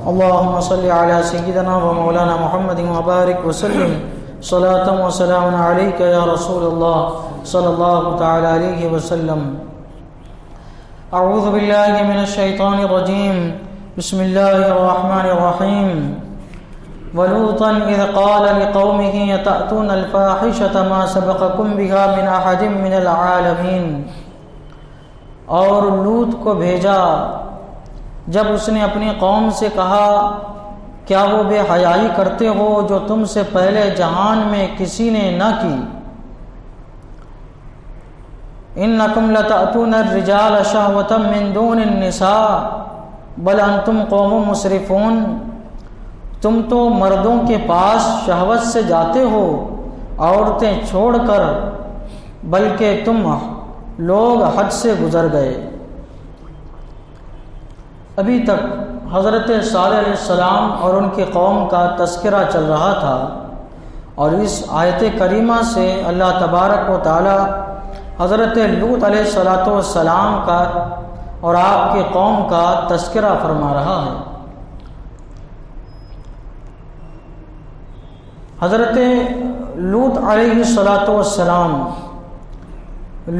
اللهم صل على سيدنا ومولانا محمد وبارك وسلم صلاة وسلام عليك يا رسول الله صلى الله تعالى عليه وسلم. اعوذ بالله من الشيطان الرجيم. بسم الله الرحمن الرحيم. ولوطا اذ قال لقومه اتأتون الفاحشة ما سبقكم بها من احد من العالمين. اور لوط کو بھیجا جب اس نے اپنی قوم سے کہا کیا وہ بے حیائی کرتے ہو جو تم سے پہلے جہان میں کسی نے نہ کی. انکم لتأتون الرجال شہوة من دون النساء بل انتم قوم مسرفون. تم تو مردوں کے پاس شہوت سے جاتے ہو عورتیں چھوڑ کر، بلکہ تم لوگ حد سے گزر گئے. ابھی تک حضرت صالح علیہ السلام اور ان کی قوم کا تذکرہ چل رہا تھا، اور اس آیت کریمہ سے اللہ تبارک و تعالی حضرت لوط علیہ السلام کا اور آپ کی قوم کا تذکرہ فرما رہا ہے. حضرت لوط علیہ السلام،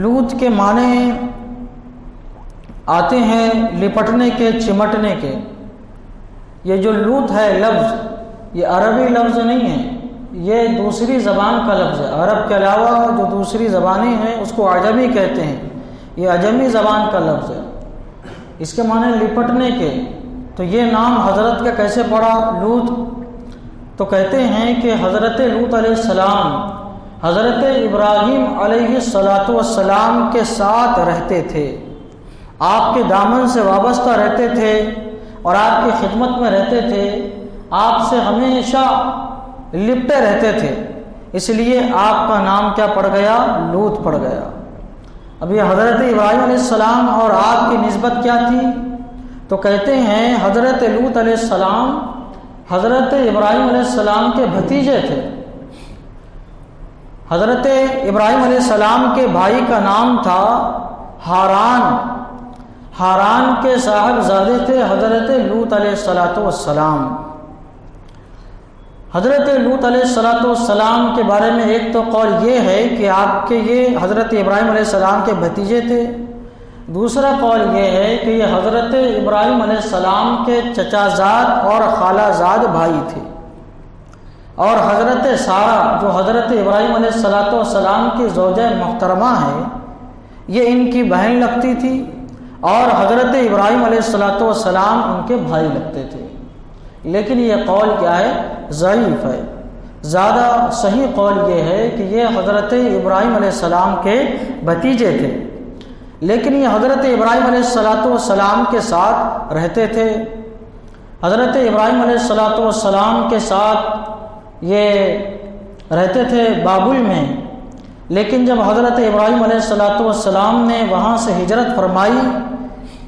لوط کے معنی آتے ہیں لپٹنے کے، چمٹنے کے. یہ جو لوط ہے لفظ، یہ عربی لفظ نہیں ہے، یہ دوسری زبان کا لفظ ہے. عرب کے علاوہ جو دوسری زبانیں ہیں اس کو عجمی کہتے ہیں. یہ عجمی زبان کا لفظ ہے. اس کے معنی لپٹنے کے. تو یہ نام حضرت کا کیسے پڑا لوط؟ تو کہتے ہیں کہ حضرت لوط علیہ السلام حضرت ابراہیم علیہ السلام کے ساتھ رہتے تھے، آپ کے دامن سے وابستہ رہتے تھے اور آپ کی خدمت میں رہتے تھے، آپ سے ہمیشہ لپٹے رہتے تھے. اس لیے آپ کا نام کیا پڑ گیا؟ لوط پڑ گیا. اب یہ حضرت ابراہیم علیہ السلام اور آپ کی نسبت کیا تھی؟ تو کہتے ہیں حضرت لوط علیہ السلام حضرت ابراہیم علیہ السلام کے بھتیجے تھے. حضرت ابراہیم علیہ السلام کے بھائی کا نام تھا ہاران. ہاران کے صاحبزادے تھے حضرت لوط علیہ السلام. حضرت لوط علیہ السلام کے بارے میں ایک تو قول یہ ہے کہ آپ کے یہ حضرت ابراہیم علیہ السلام کے بھتیجے تھے. دوسرا قول یہ ہے کہ یہ حضرت ابراہیم علیہ السلام کے چچا زاد اور خالہ زاد بھائی تھے. اور حضرت سارہ جو حضرت ابراہیم علیہ السلام کی زوجہ محترمہ ہے، یہ ان کی بہن لگتی تھی، اور حضرت ابراہیم علیہ السلام ان کے بھائی لگتے تھے. لیکن یہ قول کیا ہے؟ ضعیف ہے. زیادہ صحیح قول یہ ہے کہ یہ حضرت ابراہیم علیہ السلام کے بھتیجے تھے، لیکن یہ حضرت ابراہیم علیہ السلام کے ساتھ رہتے تھے. حضرت ابراہیم علیہ السلام کے ساتھ یہ رہتے تھے بابل میں. لیکن جب حضرت ابراہیم علیہ السلام نے وہاں سے ہجرت فرمائی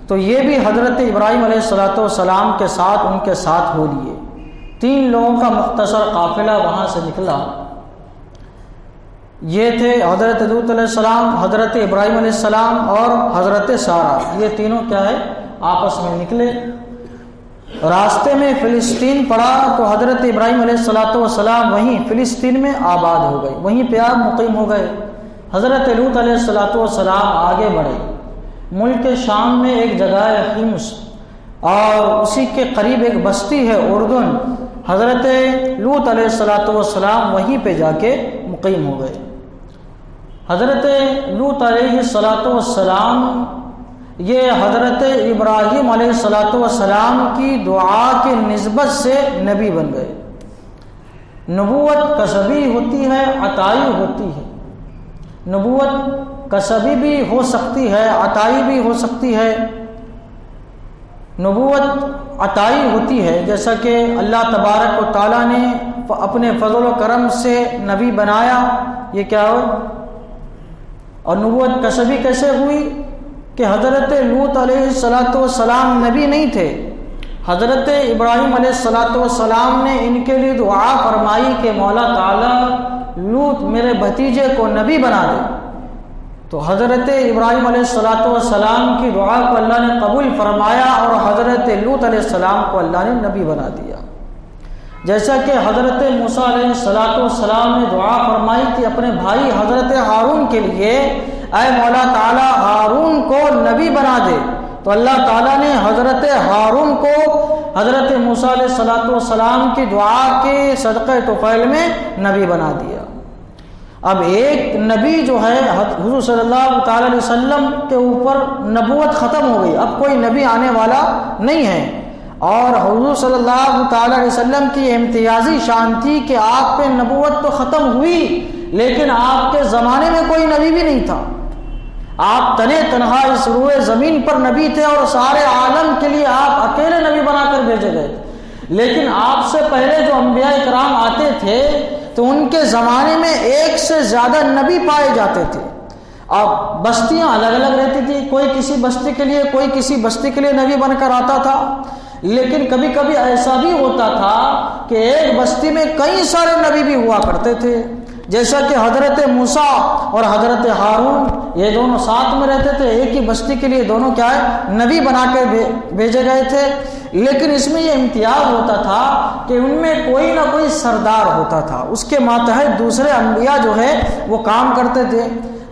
تو یہ بھی حضرت ابراہیم علیہ السلام کے ساتھ ان کے ساتھ ہو لیے. 3 لوگوں کا مختصر قافلہ وہاں سے نکلا. یہ تھے حضرت لوط علیہ السلام، حضرت ابراہیم علیہ السلام اور حضرت سارہ. یہ تینوں کیا ہے؟ آپس میں نکلے. راستے میں فلسطین پڑا تو حضرت ابراہیم علیہ السلام وہیں فلسطین میں آباد ہو گئے، وہیں پہ آپ مقیم ہو گئے. حضرت لوط علیہ السلام آگے بڑھے. ملک شام میں ایک جگہ ہے حمص، اور اسی کے قریب ایک بستی ہے اردن. حضرت لوط علیہ السلام وہیں پہ جا کے مقیم ہو گئے. حضرت لوط علیہ السلام یہ حضرت ابراہیم علیہ السلام کی دعا کی نسبت سے نبی بن گئے. نبوت کسبی ہوتی ہے، عطائی ہوتی ہے. نبوت کسبی بھی ہو سکتی ہے، عطائی بھی ہو سکتی ہے. نبوت عطائی ہوتی ہے، جیسا کہ اللہ تبارک و تعالیٰ نے اپنے فضل و کرم سے نبی بنایا. یہ کیا ہو؟ اور نبوت کسبی کیسے ہوئی کہ حضرت لوط علیہ السلام نبی نہیں تھے. حضرت ابراہیم علیہ السلام نے ان کے لیے دعا فرمائی کہ مولا تعالیٰ لوط میرے بھتیجے کو نبی بنا دے. تو حضرت ابراہیم علیہ السلام کی دعا کو اللہ نے قبول فرمایا اور حضرت لوط علیہ السلام کو اللہ نے نبی بنا دیا۔ جیسا کہ حضرت موسیٰ علیہ السلام نے دعا فرمائی کہ اپنے بھائی حضرت ہارون کے لیے اے مولا تعالیٰ ہارون کو نبی بنا دے، تو اللہ تعالیٰ نے حضرت ہارون کو حضرت موسیٰ علیہ السلام کی دعا کے صدقہ طفیل میں نبی بنا دیا۔ اب ایک نبی جو ہے حضور صلی اللہ تعالی علیہ وسلم کے اوپر نبوت ختم ہو گئی، اب کوئی نبی آنے والا نہیں ہے، اور حضور صلی اللہ تعالی علیہ وسلم کی امتیازی شان تھی کہ آپ پہ نبوت تو ختم ہوئی لیکن آپ کے زمانے میں کوئی نبی بھی نہیں تھا، آپ تنے تنہا اس روئے زمین پر نبی تھے اور سارے عالم کے لیے آپ اکیلے نبی بنا کر بھیجے گئے تھے۔ لیکن آپ سے پہلے جو انبیاء کرام آتے تھے تو ان کے زمانے میں ایک سے زیادہ نبی پائے جاتے تھے، اب بستیاں الگ الگ رہتی تھی، کوئی کسی بستی کے لیے کوئی کسی بستی کے لیے نبی بن کر آتا تھا، لیکن کبھی کبھی ایسا بھی ہوتا تھا کہ ایک بستی میں کئی سارے نبی بھی ہوا کرتے تھے، جیسا کہ حضرت موسیٰ اور حضرت ہارون یہ دونوں ساتھ میں رہتے تھے، ایک ہی بستی کے لیے دونوں کیا ہے نبی بنا کے بھیجے گئے تھے، لیکن اس میں یہ امتیاز ہوتا تھا کہ ان میں کوئی نہ کوئی سردار ہوتا تھا، اس کے ماتحت دوسرے انبیاء جو ہے وہ کام کرتے تھے۔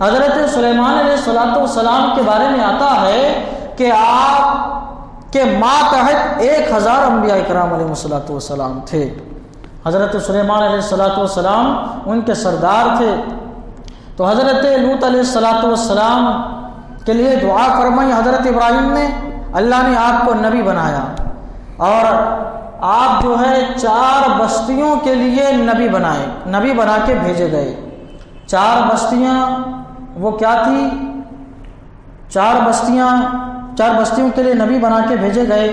حضرت سلیمان علیہ السلام کے بارے میں آتا ہے کہ آپ کے ماتحت 1000 انبیاء کرام علیہ السلام تھے، حضرت سلیمان علیہ السلام ان کے سردار تھے۔ تو حضرت لوط علیہ السلام کے لیے دعا فرمائی حضرت ابراہیم نے، اللہ نے آپ کو نبی بنایا اور آپ جو ہے 4 بستیوں کے لیے نبی بنا کے بھیجے گئے۔ 4 بستیاں وہ کیا تھی؟ 4 بستیوں کے لیے نبی بنا کے بھیجے گئے۔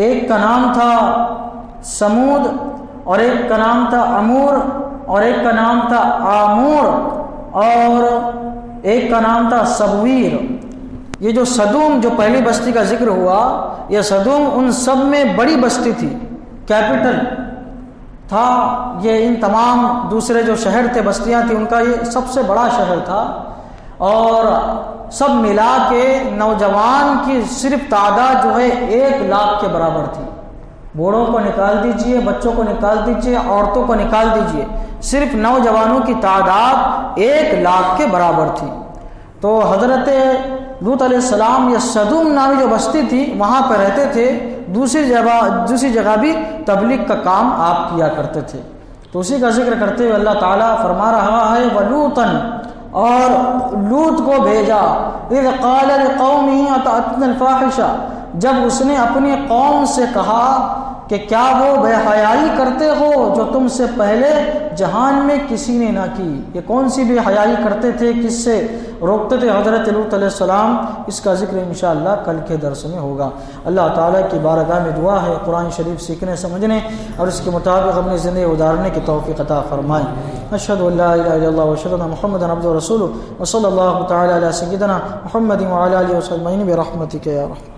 ایک کا نام تھا سمود اور ایک کا نام تھا امور اور ایک کا نام تھا آمور اور ایک کا نام تھا سبویر۔ یہ جو صدوم جو پہلی بستی کا ذکر ہوا، یہ صدوم ان سب میں بڑی بستی تھی، کیپٹل تھا یہ، ان تمام دوسرے جو شہر تھے بستیاں تھیں ان کا یہ سب سے بڑا شہر تھا، اور سب ملا کے نوجوان کی صرف تعداد جو ہے 1 لاکھ کے برابر تھی۔ بوڑھوں کو نکال دیجئے، بچوں کو نکال دیجئے، عورتوں کو نکال دیجئے، صرف نوجوانوں کی تعداد 1 لاکھ کے برابر تھی۔ تو حضرت لوط علیہ السلام یہ صدوم نامی جو بستی تھی وہاں پہ رہتے تھے، دوسری جگہ بھی تبلیغ کا کام آپ کیا کرتے تھے۔ تو اسی کا ذکر کرتے ہوئے اللہ تعالیٰ فرما رہا ہے وَلُوطًا، اور لوط کو بھیجا، اذ قال لقومه اتأتون الفاحشہ، جب اس نے اپنی قوم سے کہا کہ کیا وہ بے حیائی کرتے ہو جو تم سے پہلے جہان میں کسی نے نہ کی۔ یہ کون سی بے حیائی کرتے تھے، کس سے روکتے تھے حضرت لوط علیہ السلام، اس کا ذکر انشاءاللہ کل کے درس میں ہوگا۔ اللہ تعالیٰ کی بارگاہ میں دعا ہے قرآن شریف سیکھنے سمجھنے اور اس کے مطابق اپنی زندگی گزارنے کی توفیق عطا فرمائے۔ اشہد ان لا الہ الا اللہ واشہد ان محمدا عبدہ ورسولہ وصلی اللہ تعالی علی سیدنا محمد وعلی آلہ وصحبہ اجمعین برحمتک یا رحمۃ۔